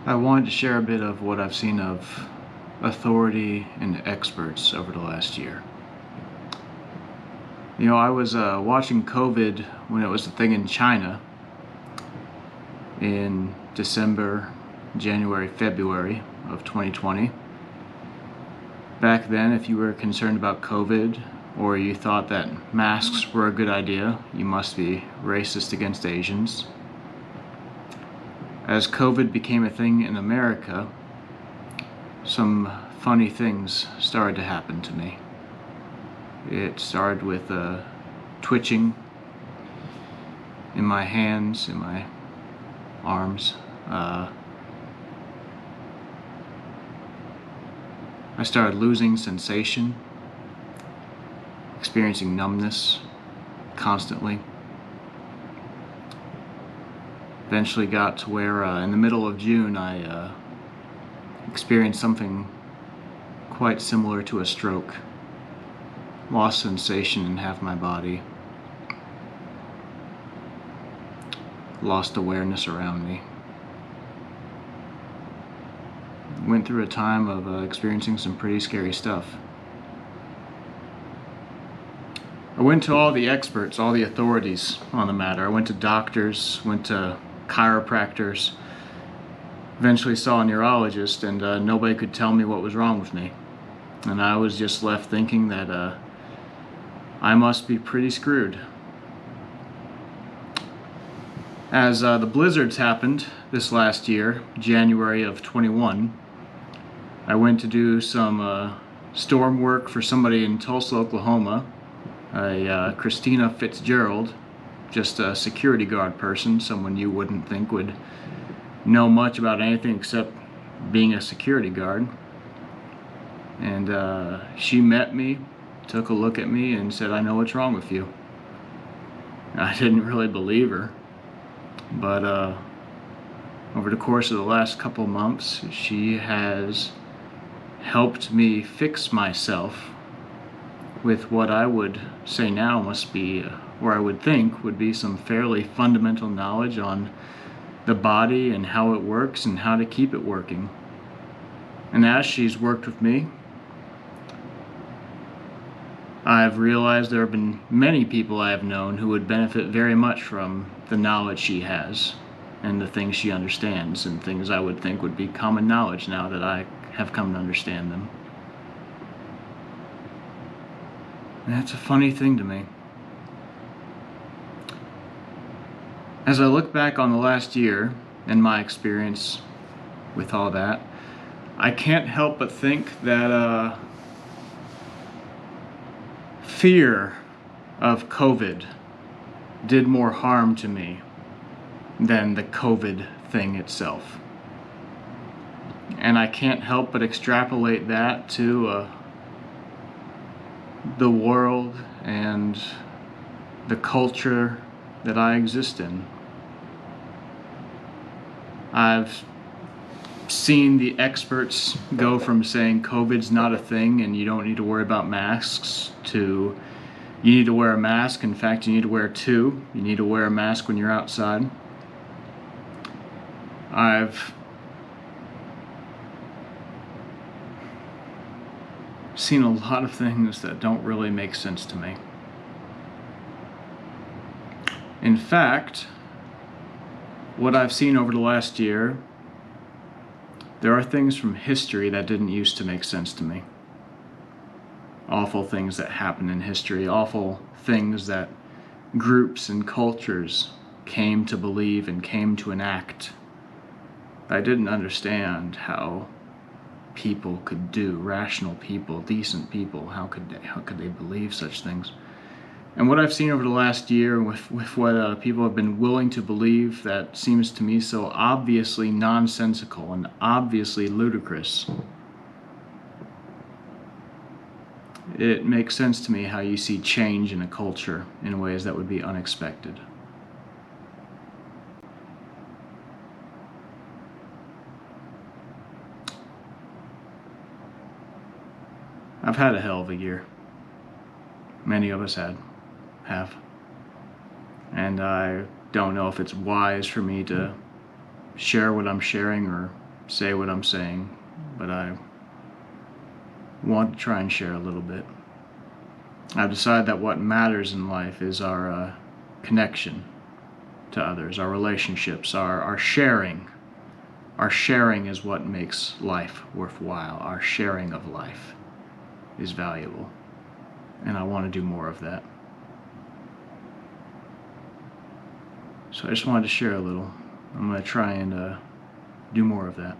I wanted to share a bit of what I've seen of authority and experts over the last year. I was watching COVID when it was a thing in China in December, January, February of 2020. Back then, if you were concerned about COVID or you thought that masks were a good idea, you must be racist against Asians. As COVID became a thing in America, some funny things started to happen to me. It started with twitching in my hands, in my arms. I started losing sensation, experiencing numbness constantly. Eventually got to where in the middle of June I experienced something quite similar to a stroke. Lost sensation in half my body. Lost awareness around me. Went through a time of experiencing some pretty scary stuff. I went to all the experts, all the authorities on the matter. I went to doctors, went to chiropractors, eventually saw a neurologist, and nobody could tell me what was wrong with me. And I was just left thinking that I must be pretty screwed. As the blizzards happened this last year, January of 21, I went to do some storm work for somebody in Tulsa, Oklahoma, Christina Fitzgerald, just a security guard person, someone you wouldn't think would know much about anything except being a security guard. And she met me, took a look at me, and said, "I know what's wrong with you." I didn't really believe her, but over the course of the last couple of months, she has helped me fix myself with what I would say now must be, or I would think would be, some fairly fundamental knowledge on the body and how it works and how to keep it working. And as she's worked with me, I've realized there have been many people I have known who would benefit very much from the knowledge she has and the things she understands, and things I would think would be common knowledge now that I have come to understand them. And that's a funny thing to me. As I look back on the last year and my experience with all that, I can't help but think that fear of COVID did more harm to me than the COVID thing itself. And I can't help but extrapolate that to the world and the culture that I exist in. I've seen the experts go from saying COVID's not a thing and you don't need to worry about masks to you need to wear a mask. In fact, you need to wear two. You need to wear a mask when you're outside. I've seen a lot of things that don't really make sense to me. In fact, what I've seen over the last year, there are things from history that didn't used to make sense to me. Awful things that happened in history, awful things that groups and cultures came to believe and came to enact. I didn't understand how people could do, rational people, decent people, how could they believe such things? And what I've seen over the last year with what people have been willing to believe that seems to me so obviously nonsensical and obviously ludicrous, it makes sense to me how you see change in a culture in ways that would be unexpected. I've had a hell of a year. Many of us have. And I don't know if it's wise for me to share what I'm sharing or say what I'm saying, but I want to try and share a little bit. I've decided that what matters in life is our connection to others, our relationships, our sharing. Our sharing is what makes life worthwhile. Our sharing of life is valuable, and I want to do more of that. So I just wanted to share a little. I'm going to try and do more of that.